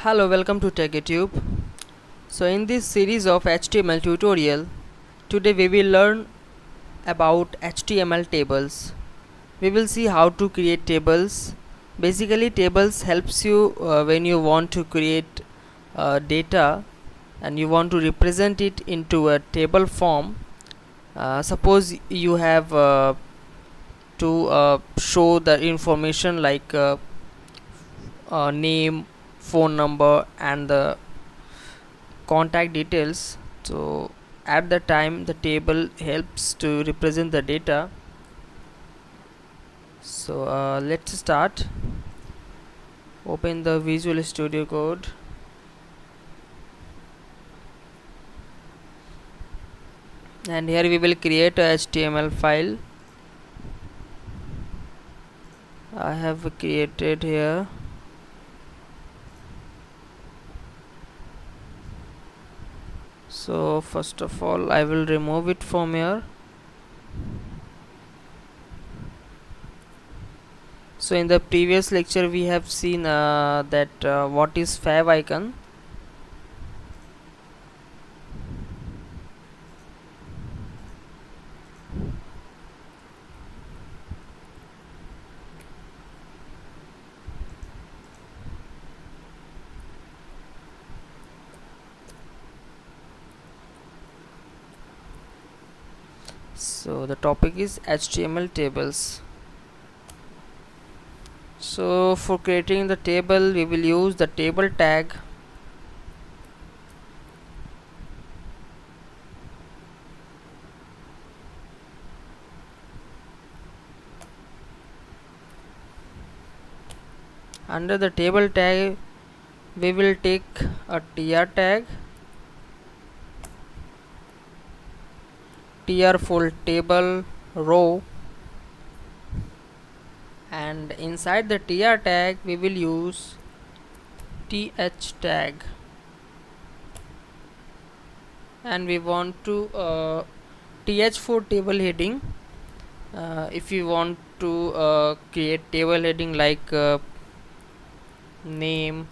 Hello, welcome to TechTube. So in this series of HTML tutorial, today we will learn about HTML tables. We will see how to create tables. Basically, tables helps you when you want to create data and you want to represent it into a table form. Suppose you have to show the information like name, phone number, and the contact details. So at the time the table helps to represent the data. So let's start. Open the Visual Studio Code and here we will create a HTML file. I have created here. So first of all I will remove it from here. So in the previous lecture we have seen that what is fav icon. So the topic is HTML tables. So for creating the table we will use the table tag. Under the table tag we will take a tr tag, tr for table row, and inside the tr tag we will use th tag, and we want to th for table heading. If you want to create table heading like name,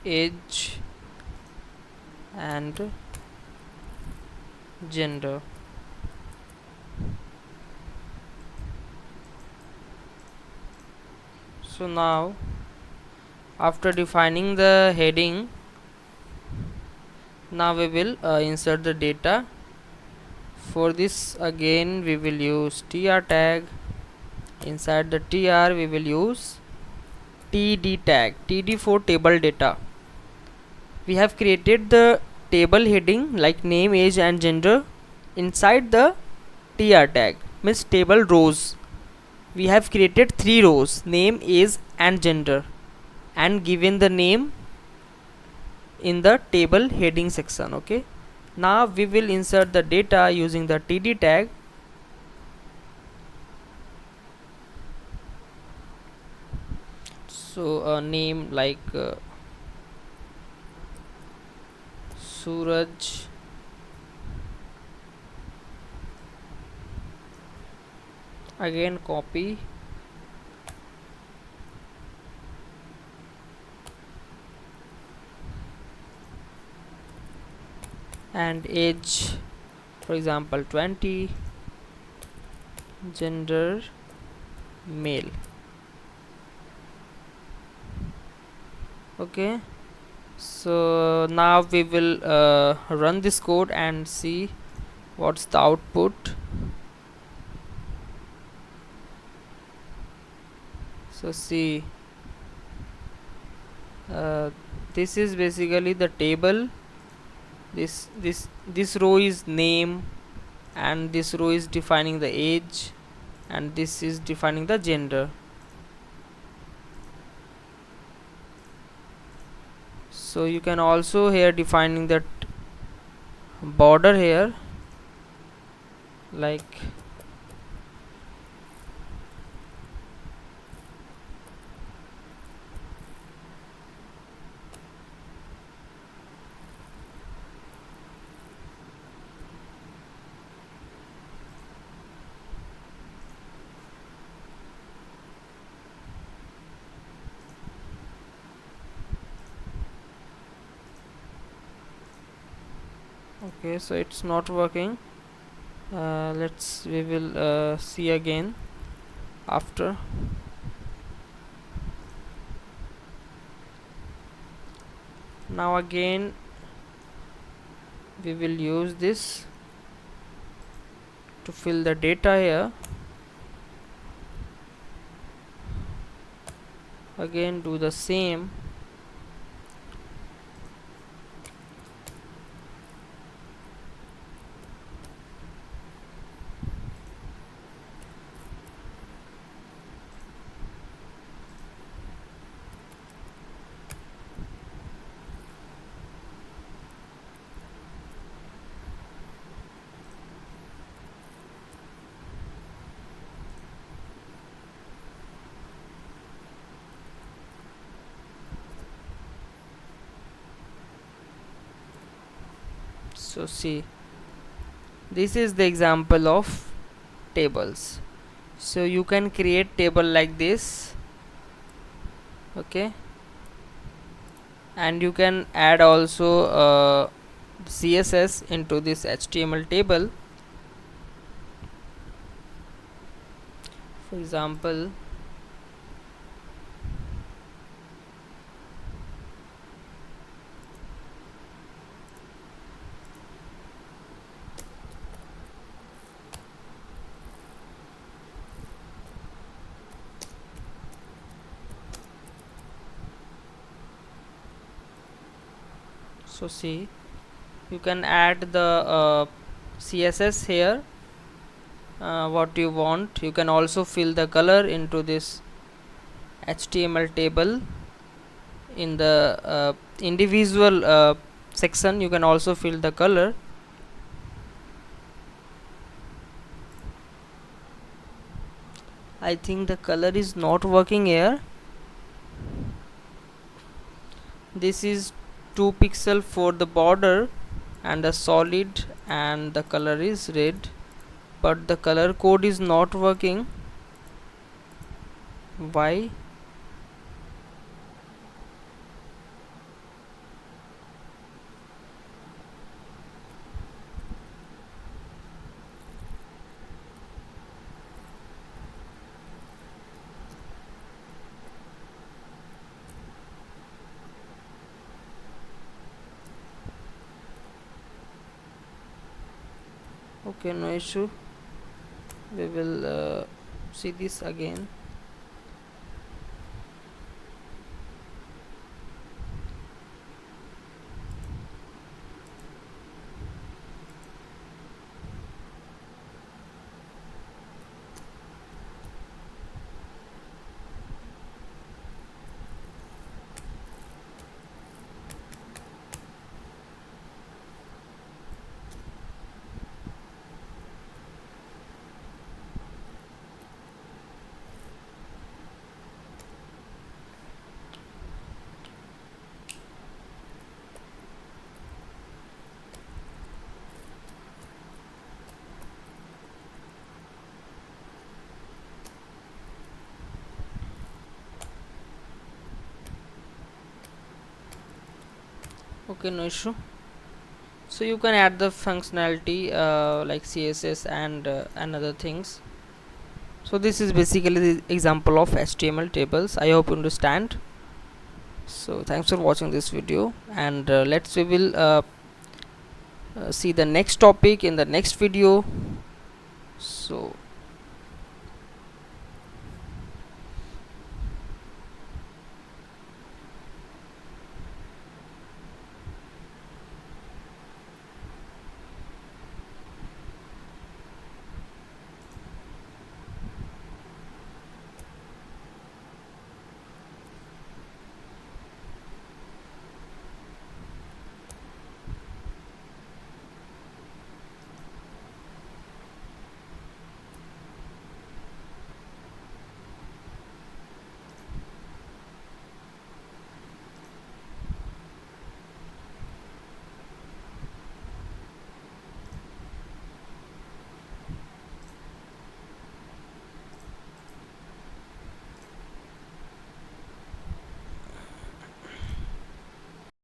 age, and gender. So now after defining the heading, now we will insert the data. For this again we will use tr tag. Inside the tr we will use td tag, td for table data. We have created the table heading like name, age, and gender inside the tr tag, means table rows. We have created 3 rows, name, age, and gender, and given the name in the table heading section. Okay, now we will insert the data using the td tag. So name like Suraj, again copy, and age for example 20, gender male. Okay, so now we will run this code and see what's the output. So see, this is basically the table. This row is name, and this row is defining the age, and this is defining the gender. So you can also here defining that border here, like okay, so it's not working. We will see again after. Now again we will use this to fill the data here. Again do the same. So see, this is the example of tables. So you can create table like this, okay, and you can add also CSS into this HTML table. For example, so see, you can add the CSS here, what you want. You can also fill the color into this HTML table. In the individual section you can also fill the color. I think the color is not working here. This is 2 pixel for the border and the solid, and the color is red, but the color code is not working. Why? Okay, no issue. We will see this again. Okay, no issue. So you can add the functionality like CSS and other things. So this is basically the example of HTML tables. I hope you understand. So thanks for watching this video, and we will see the next topic in the next video. So